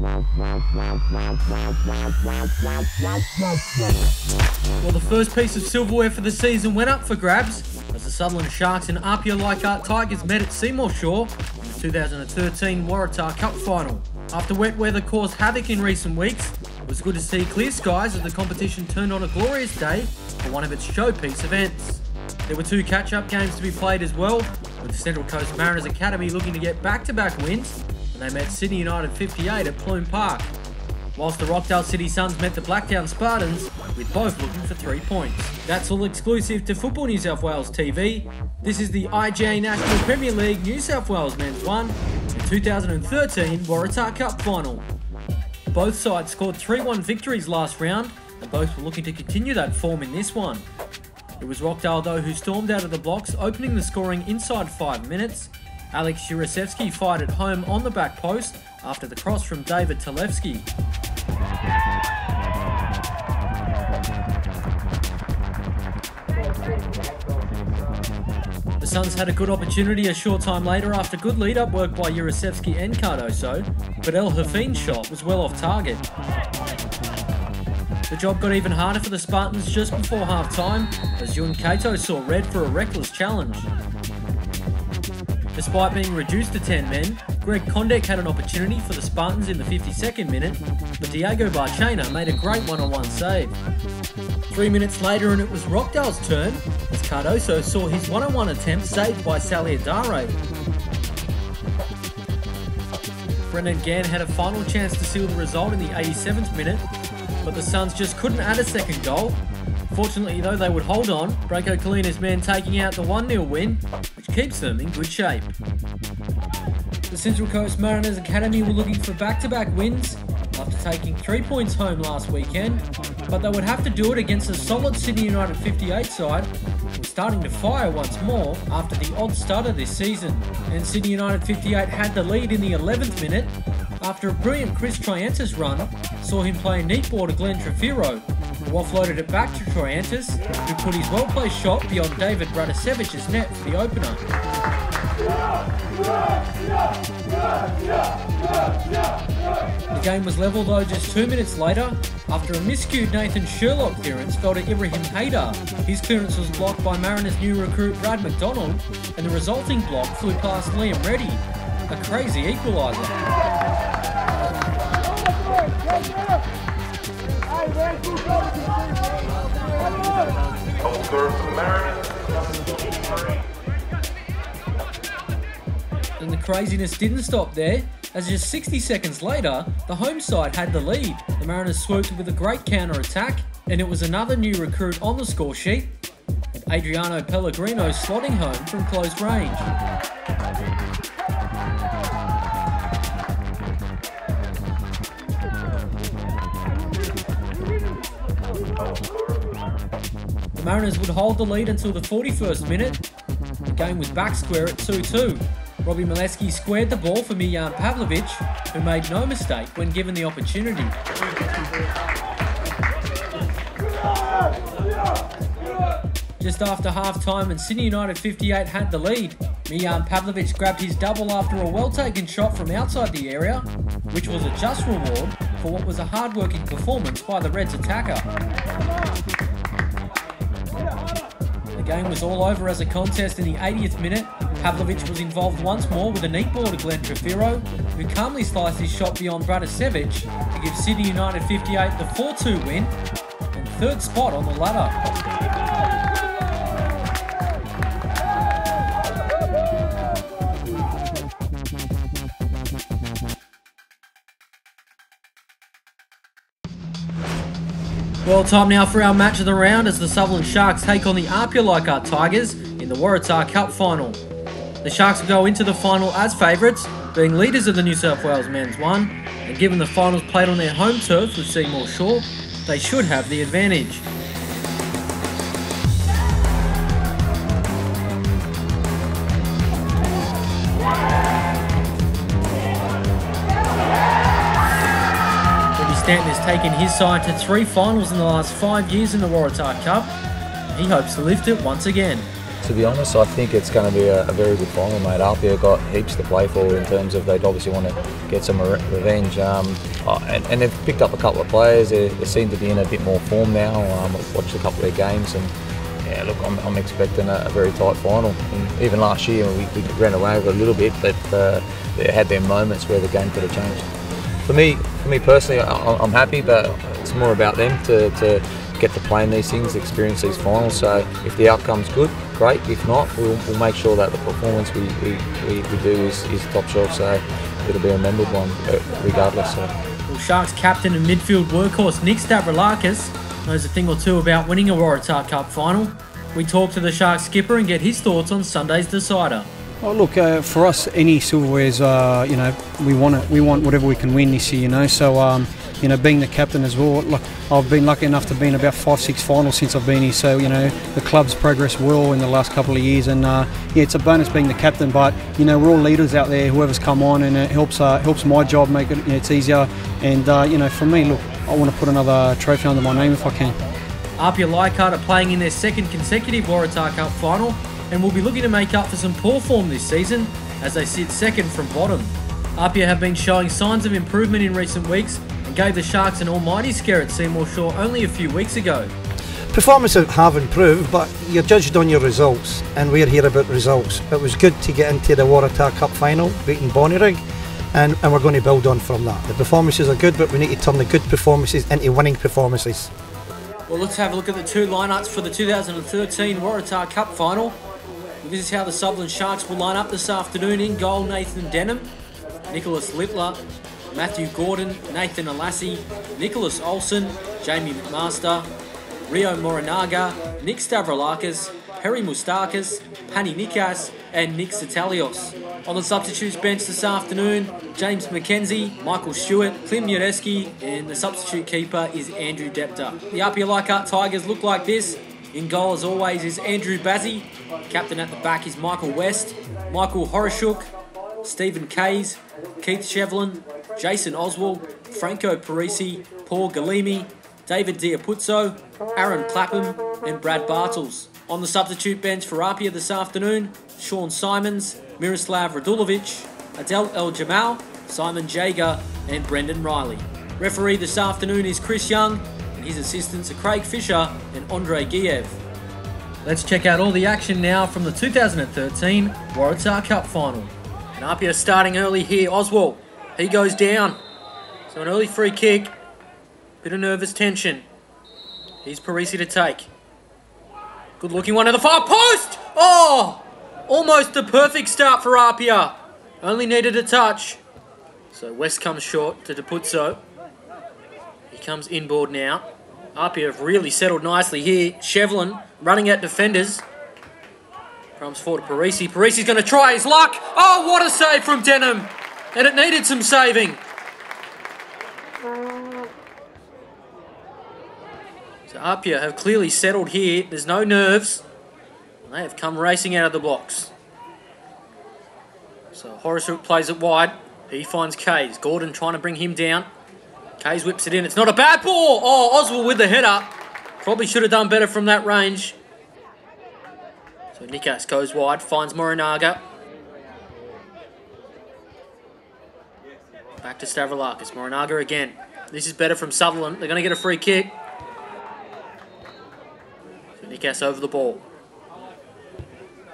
Well, the first piece of silverware for the season went up for grabs as the Sutherland Sharks and APIA-Leichhardt Tigers met at Seymour Shaw in the 2013 Waratah Cup final. After wet weather caused havoc in recent weeks, it was good to see clear skies as the competition turned on a glorious day for one of its showpiece events. There were two catch-up games to be played as well, with the Central Coast Mariners Academy looking to get back-to-back wins when they met Sydney United 58 at Plume Park, whilst the Rockdale City Suns met the Blacktown Spartans, with both looking for 3 points. That's all exclusive to Football New South Wales TV. This is the IGA National Premier League New South Wales Men's 1 and 2013 Waratah Cup final. Both sides scored 3-1 victories last round, and both were looking to continue that form in this one. It was Rockdale though who stormed out of the blocks, opening the scoring inside 5 minutes. Alex Jurasevski fired at home on the back post after the cross from David Talevski. The Suns had a good opportunity a short time later after good lead-up work by Jurasevski and Cardoso, but El Hafeen's shot was well off target. The job got even harder for the Spartans just before half-time as Yun Kato saw red for a reckless challenge. Despite being reduced to 10 men, Greg Kondek had an opportunity for the Spartans in the 52nd minute, but Diego Barchena made a great one-on-one save. 3 minutes later and it was Rockdale's turn as Cardoso saw his one-on-one attempt saved by Saliadare. Brendan Gann had a final chance to seal the result in the 87th minute, but the Suns just couldn't add a second goal. Fortunately though, they would hold on, Branko Kalina's men taking out the 1-0 win, which keeps them in good shape. The Central Coast Mariners Academy were looking for back-to-back wins after taking 3 points home last weekend, but they would have to do it against a solid Sydney United 58 side who were starting to fire once more after the odd starter this season. And Sydney United 58 had the lead in the 11th minute after a brilliant Chris Triantis run saw him play a neat ball to Glenn Trefiro, who offloaded it back to Triantis, who put his well-placed shot beyond David Radosevic's net for the opener. The game was level though just 2 minutes later after a miscued Nathan Sherlock clearance fell to Ibrahim Haydar. His clearance was blocked by Mariners new recruit Brad McDonald, and the resulting block flew past Liam Reddy, a crazy equaliser. And the craziness didn't stop there, as just 60 seconds later, the home side had the lead. The Mariners swooped with a great counter-attack, and it was another new recruit on the score sheet, with Adriano Pellegrino slotting home from close range. The Mariners would hold the lead until the 41st minute. The game was back square at 2-2. Robbie Mileski squared the ball for Mijan Pavlovic, who made no mistake when given the opportunity. Just after half-time and Sydney United 58 had the lead, Mijan Pavlovic grabbed his double after a well-taken shot from outside the area, which was a just reward for what was a hard-working performance by the Reds attacker. The game was all over as a contest in the 80th minute. Pavlovic was involved once more with a neat ball to Glenn Trefiro, who calmly sliced his shot beyond Bratasevic to give Sydney United 58 the 4-2 win and third spot on the ladder. Well, time now for our match of the round as the Sutherland Sharks take on the APIA-Leichhardt Tigers in the Waratah Cup final. The Sharks will go into the final as favourites, being leaders of the New South Wales Men's 1, and given the finals played on their home turf with Seymour Shaw, they should have the advantage. Stanton has taken his side to 3 finals in the last 5 years in the Waratah Cup. He hopes to lift it once again. To be honest, I think it's going to be a very good final, mate. APIA got heaps to play for in terms of they'd obviously want to get some revenge. And they've picked up a couple of players. They seem to be in a bit more form now. I've watched a couple of their games, and yeah, look, I'm expecting a very tight final. And even last year we ran away with it a little bit, but they had their moments where the game could have changed. For me personally, I'm happy, but it's more about them to get to play in these things, experience these finals. So if the outcome's good, great. If not, we'll make sure that the performance we do is top shelf. So it'll be a remembered one regardless. So. Well, Sharks captain and midfield workhorse Nick Stavroulakis knows a thing or two about winning a Waratah Cup final. We talk to the Sharks skipper and get his thoughts on Sunday's decider. Well, look, for us, any silverware is, you know, we want whatever we can win this year, you know. So, you know, being the captain as well, look, I've been lucky enough to be in about 5-6 finals since I've been here. So, you know, the club's progressed well in the last couple of years, and yeah, it's a bonus being the captain. But you know, we're all leaders out there. Whoever's come on, and it helps my job, make it, you know, it's easier. And you know, for me, look, I want to put another trophy under my name if I can. APIA-Leichhardt are playing in their second consecutive Waratah Cup final, and will be looking to make up for some poor form this season as they sit second from bottom. APIA have been showing signs of improvement in recent weeks and gave the Sharks an almighty scare at Seymour Shaw only a few weeks ago. Performances have improved, but you're judged on your results, and we're here about results. It was good to get into the Waratah Cup final, beating Bonnyrigg, and we're going to build on from that. The performances are good, but we need to turn the good performances into winning performances. Well, let's have a look at the two lineups for the 2013 Waratah Cup final. This is how the Sutherland Sharks will line up this afternoon. In goal, Nathan Denham, Nicholas Littler, Matthew Gordon, Nathan Alassi, Nicholas Olsen, Jamie McMaster, Rio Morinaga, Nick Stavroulakis, Perry Moustakas, Pani Nikas and Nick Satalios. On the substitutes bench this afternoon, James McKenzie, Michael Stewart, Klim Yureski, and the substitute keeper is Andrew Depter. The APIA-Leichhardt Tigers look like this. In goal, as always, is Andrew Bazzi. Captain at the back is Michael West, Michael Horishuk, Stephen Kays, Keith Shevlin, Jason Oswald, Franco Parisi, Paul Galimi, David Diapuzzo, Aaron Clapham and Brad Bartels. On the substitute bench for APIA this afternoon, Sean Simons, Miroslav Radulovic, Adel El Jamal, Simon Jager and Brendan Riley. Referee this afternoon is Chris Young, and his assistants are Craig Fisher and Andre Giev. Let's check out all the action now from the 2013 Waratah Cup final. And APIA starting early here. Oswald, he goes down. So an early free kick. Bit of nervous tension. Here's Parisi to take. Good looking one to the far post! Oh! Almost a perfect start for APIA. Only needed a touch. So West comes short to Diapuzzo. He comes inboard now. APIA have really settled nicely here. Shevlin running at defenders. Comes forward to Parisi. Parisi's going to try his luck. Oh, what a save from Denham. And it needed some saving. So APIA have clearly settled here. There's no nerves. They have come racing out of the blocks. So Horishuk plays it wide. He finds Kays. Gordon trying to bring him down. Kays whips it in. It's not a bad ball. Oh, Oswald with the header. Probably should have done better from that range. So Nikas goes wide. Finds Morinaga. Back to Stavroulakis. Morinaga again. This is better from Sutherland. They're going to get a free kick. So Nikas over the ball.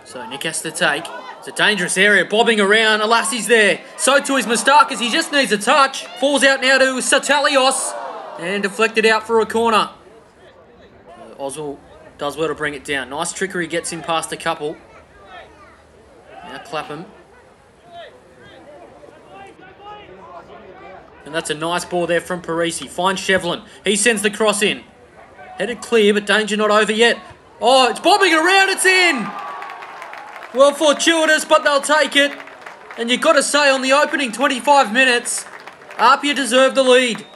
So Nikas to take. It's a dangerous area, bobbing around. Alassi's there. So too is Moustakas. He just needs a touch. Falls out now to Satalios. And deflected out for a corner. Oswald does well to bring it down. Nice trickery, gets him past a couple. Now Clapham. And that's a nice ball there from Parisi. Finds Shevlin. He sends the cross in. Headed clear, but danger not over yet. Oh, it's bobbing around. It's in. Well, fortuitous, but they'll take it. And you've got to say, on the opening 25 minutes, APIA deserved the lead.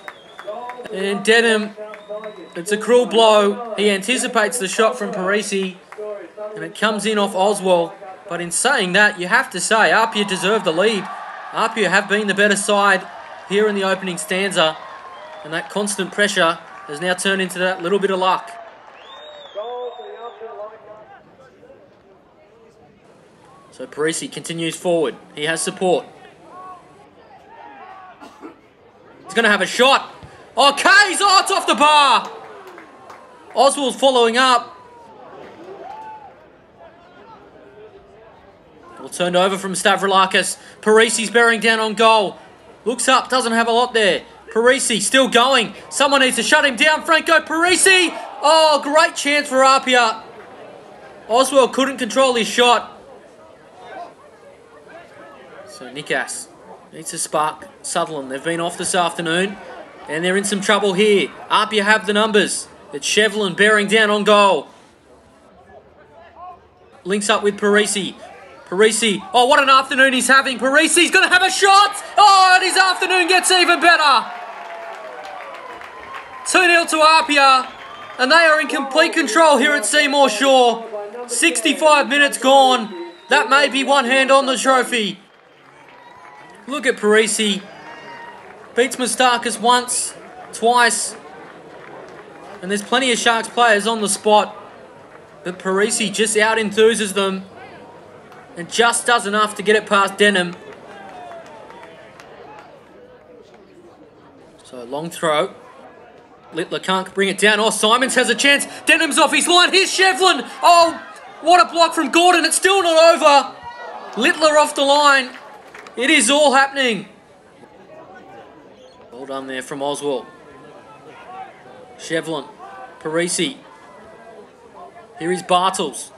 And Denham, it's a cruel blow. He anticipates the shot from Parisi, and it comes in off Oswald. But in saying that, you have to say APIA deserved the lead. APIA have been the better side here in the opening stanza, and that constant pressure has now turned into that little bit of luck. So Parisi continues forward. He has support. He's going to have a shot. Oh, Kays! Oh, it's off the bar! Oswald's following up. Well turned over from Stavroulakis. Parisi's bearing down on goal. Looks up, doesn't have a lot there. Parisi still going. Someone needs to shut him down. Franco Parisi! Oh, great chance for APIA. Oswald couldn't control his shot. So Nikas needs to spark Sutherland. They've been off this afternoon and they're in some trouble here. APIA have the numbers. It's Shevlin bearing down on goal. Links up with Parisi. Parisi, oh, what an afternoon he's having. Parisi's going to have a shot. Oh, and his afternoon gets even better. 2-0 to APIA, and they are in complete control here at Seymour Shaw. 65 minutes gone. That may be one hand on the trophy. Look at Parisi. Beats Moustakis once, twice. And there's plenty of Sharks players on the spot. But Parisi just out-enthuses them. And just does enough to get it past Denham. So long throw. Littler can't bring it down. Oh, Simons has a chance. Denham's off his line. Here's Shevlin. Oh, what a block from Gordon. It's still not over. Littler off the line. It is all happening. Well done there from Oswald. Shevlin. Parisi. Here is Bartels.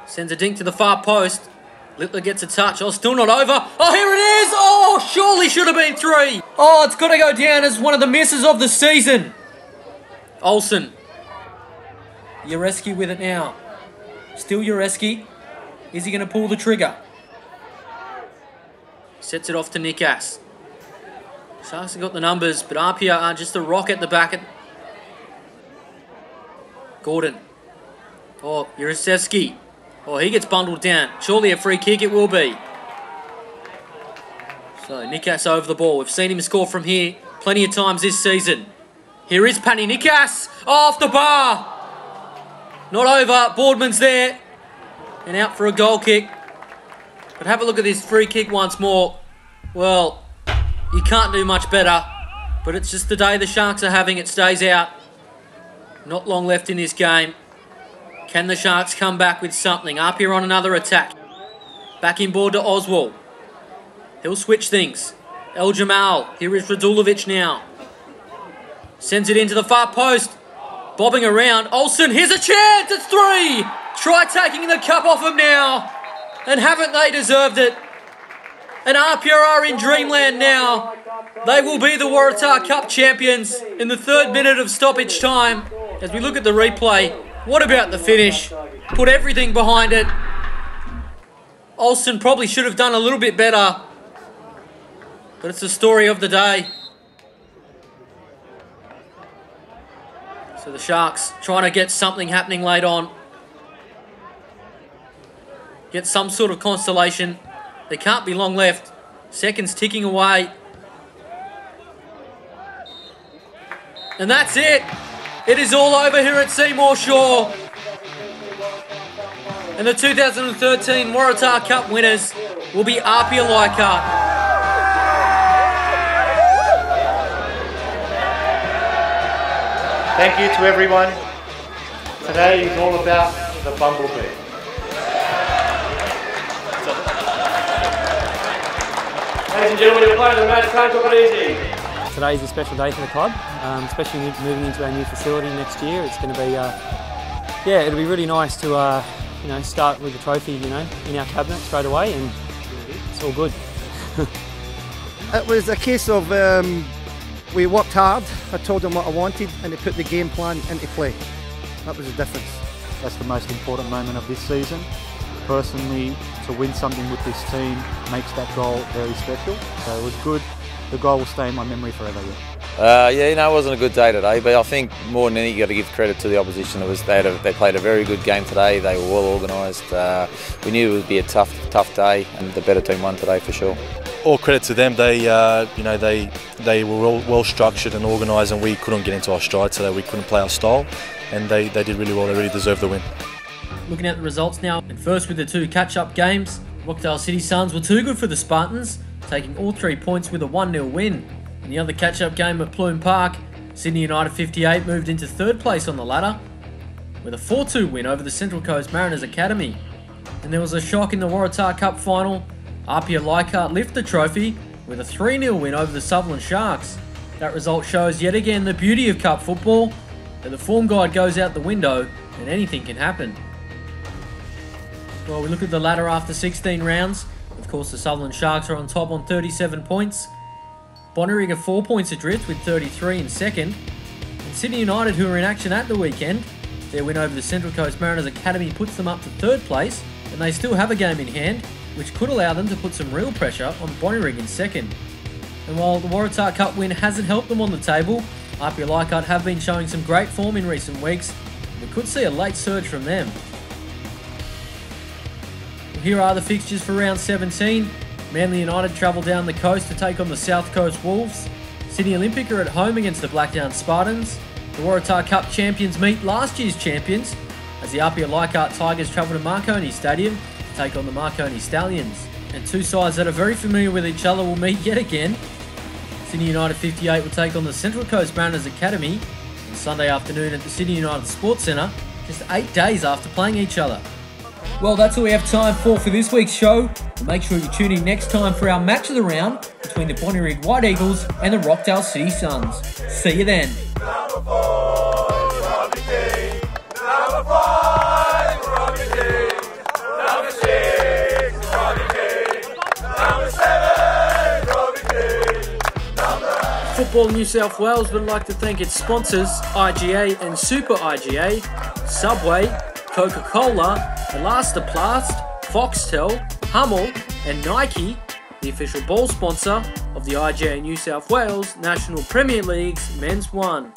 Sends a dink to the far post. Littler gets a touch. Oh, still not over. Oh, here it is. Oh, surely should have been 3. Oh, it's got to go down as one of the misses of the season. Olsen. Ureski with it now. Still Ureski. Is he going to pull the trigger? Sets it off to Nikas. Sharks have got the numbers, but APIA are just a rock at the back. Gordon. Oh, Urasevsky. Oh, he gets bundled down. Surely a free kick it will be. So Nikas over the ball. We've seen him score from here plenty of times this season. Here is Pani Nikas. Oh, off the bar. Not over. Boardman's there. And out for a goal kick. But have a look at this free kick once more. Well, you can't do much better. But it's just the day the Sharks are having. It stays out. Not long left in this game. Can the Sharks come back with something? APIA on another attack. Back inboard to Oswald. He'll switch things. El Jamal. Here is Radulovic now. Sends it into the far post. Bobbing around. Olsen, here's a chance. It's 3. Try taking the cup off him now. And haven't they deserved it? And APIA are in dreamland now. They will be the Waratah Cup champions in the 3rd minute of stoppage time. As we look at the replay, what about the finish? Put everything behind it. Olsen probably should have done a little bit better. But it's the story of the day. So the Sharks trying to get something happening late on. Get some sort of constellation. There can't be long left. Seconds ticking away. And that's it. It is all over here at Seymour Shaw. And the 2013 Waratah Cup winners will be APIA-Leichhardt. Thank you to everyone. Today is all about the Bumblebee. Ladies and gentlemen, your player of the match, Franco Parisi. Today is a special day for the club, especially moving into our new facility next year. It's going to be, yeah, it'll be really nice to, start with the trophy, in our cabinet straight away, and it's all good. It was a case of we worked hard. I told them what I wanted, and they put the game plan into play. That was the difference. That's the most important moment of this season. Personally, to win something with this team makes that goal very special. So it was good. The goal will stay in my memory forever. Yeah, it wasn't a good day today, but I think more than anything you got to give credit to the opposition. They played a very good game today. They were well organised. We knew it would be a tough day, and the better team won today for sure. All credit to them. They were well structured and organised, and we couldn't get into our stride today. We couldn't play our style, and they did really well. They really deserved the win. Looking at the results now, and first with the two catch-up games, Rockdale City Suns were too good for the Spartans, taking all 3 points with a 1-0 win. In the other catch-up game at Plume Park, Sydney United 58 moved into 3rd place on the ladder with a 4-2 win over the Central Coast Mariners Academy. And there was a shock in the Waratah Cup final. APIA-Leichhardt lift the trophy with a 3-0 win over the Sutherland Sharks. That result shows yet again the beauty of cup football, that the form guide goes out the window and anything can happen. Well, we look at the ladder after 16 rounds. Of course, the Sutherland Sharks are on top on 37 points. Bonnyrigg are 4 points adrift with 33 in second. And Sydney United, who were in action at the weekend, their win over the Central Coast Mariners Academy puts them up to 3rd place, and they still have a game in hand, which could allow them to put some real pressure on Bonnyrigg in 2nd. And while the Waratah Cup win hasn't helped them on the table, APIA-Leichhardt have been showing some great form in recent weeks, and we could see a late surge from them. Here are the fixtures for round 17. Manly United travel down the coast to take on the South Coast Wolves. Sydney Olympic are at home against the Blacktown Spartans. The Waratah Cup champions meet last year's champions as the APIA-Leichhardt Tigers travel to Marconi Stadium to take on the Marconi Stallions. And two sides that are very familiar with each other will meet yet again. Sydney United 58 will take on the Central Coast Mariners Academy on Sunday afternoon at the Sydney United Sports Centre, just 8 days after playing each other. Well, that's all we have time for this week's show. Make sure you tune in next time for our match of the round between the Bonnyrigg White Eagles and the Rockdale City Suns. See you then. Number 4, Robbie King. Number 5, Robbie King. Number 6, Robbie King. Number 7, Robbie King. Number 8. Football New South Wales would like to thank its sponsors, IGA and Super IGA, Subway, Coca-Cola, Elastoplast, Foxtel, Hummel and Nike, the official ball sponsor of the IGA New South Wales National Premier League's Men's 1.